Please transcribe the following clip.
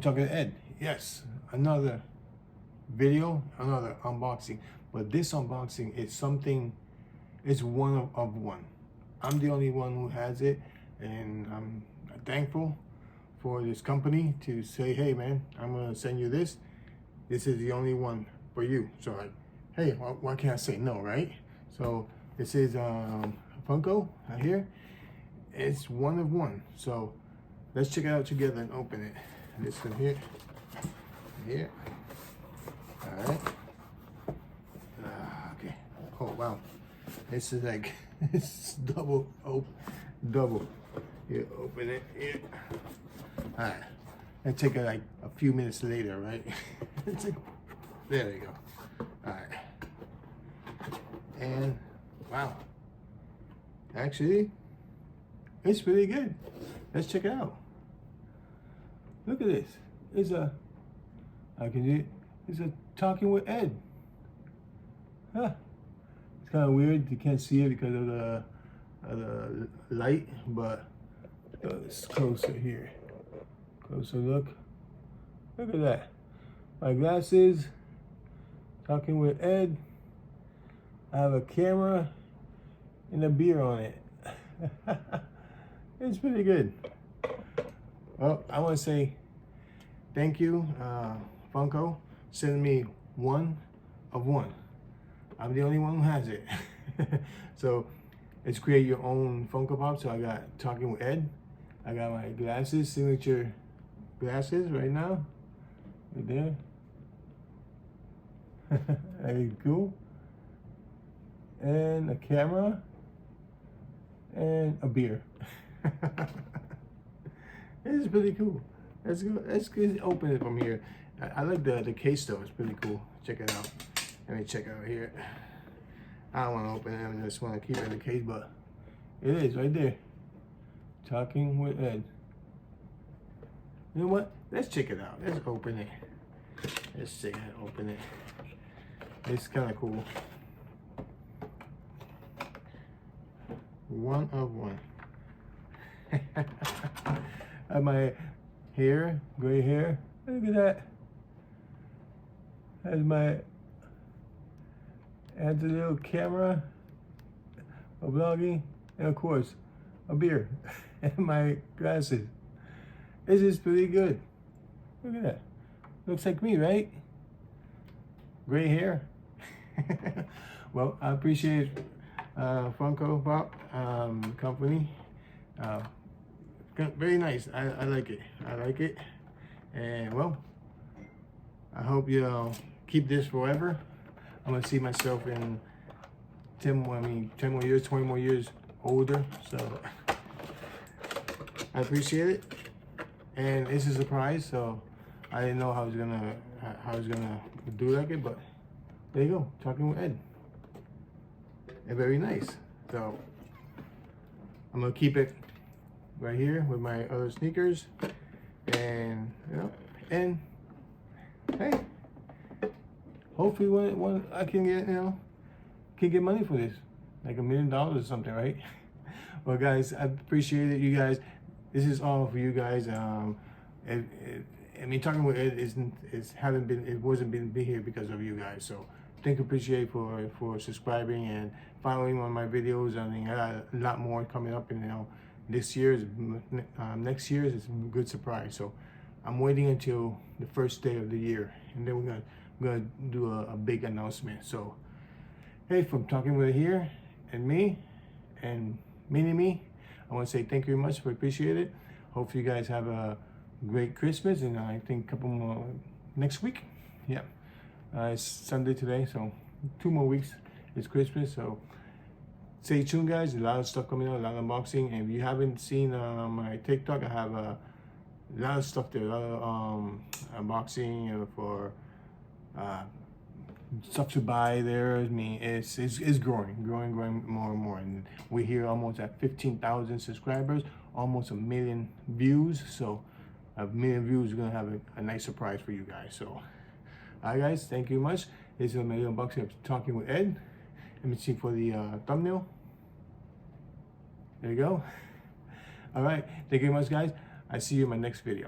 talking to Ed. Yes, another video, another unboxing. But this unboxing is something, it's one of one. I'm the only one who has it, and I'm thankful for this company to say, hey man, I'm gonna send you this. This is the only one for you. So like, hey, why can't I say no, right? So this is Funko right here. It's one of one. So let's check it out together and open it. This one here. Here. All right. Okay. Oh wow. This is like it's double. Here, open it. Here. All right. And take it like a few minutes later, right? It's like, there we go. All right. And wow. Actually, it's really good. Let's check it out. Look at this. It's a, it's a talking with Ed. Huh. It's kind of weird. You can't see it because of the light, but it's closer here. Closer look. Look at that. My glasses. Talking with Ed. I have a camera and a beer on it. It's pretty good. Well, I want to say thank you, Funko, sending me one of one. I'm the only one who has it. So it's create your own Funko Pop. So I got Talking with Ed. I got my glasses, signature glasses right now. Right there. Very cool. And a camera. And a beer. It's pretty cool. Let's go. Let's open it from here. I like the case though. It's pretty cool. Check it out. Let me check it out here. I don't want to open it. I just want to keep it in the case, but it is right there. Talking with Ed. You know what? Let's check it out. Let's open it. Let's check it. Open it. It's kind of cool. One of one. My hair, gray hair. Look at that. Has a little camera, a vlogging, and of course, a beer, and my glasses. This is pretty good. Look at that. Looks like me, right? Gray hair. Well, I appreciate Funko Pop company. Very nice. I like it. I like it. And well, I hope you keep this forever. I'm gonna see myself in 10 more years, 20 more years older. So I appreciate it. And it's a surprise, so I didn't know how I was gonna do like it, but there you go, Talking with Ed. And very nice. So I'm gonna keep it right here with my other sneakers, and you know, and hey, hopefully when I can get, you know, can get money for this, like $1 million or something, right? Well, guys, I appreciate it, you guys. This is all for you guys. I mean, Talking with Ed wasn't been here because of you guys. So thank you, appreciate for subscribing and following on my videos. I mean, I got a lot more coming up, and you know, next year is a good surprise. So I'm waiting until the first day of the year, and then we're gonna do a big announcement. So hey, from Talking with here and me and me, I want to say thank you very much. We appreciate it. Hopefully you guys have a great Christmas, and I think a couple more next week. Yeah, it's Sunday today, so 2 more weeks it's Christmas. So stay tuned, guys. A lot of stuff coming out, a lot of unboxing. And if you haven't seen my TikTok, I have a lot of stuff there, a lot of unboxing for stuff to buy there. I mean, it's growing more and more, and we're here almost at 15,000 subscribers, almost 1 million views. So 1 million views is gonna have a nice surprise for you guys. So all right, guys, thank you much. This is a million unboxing of Talking with Ed. Let me see for the thumbnail. There you go. All right, thank you very much, guys. I see you in my next video.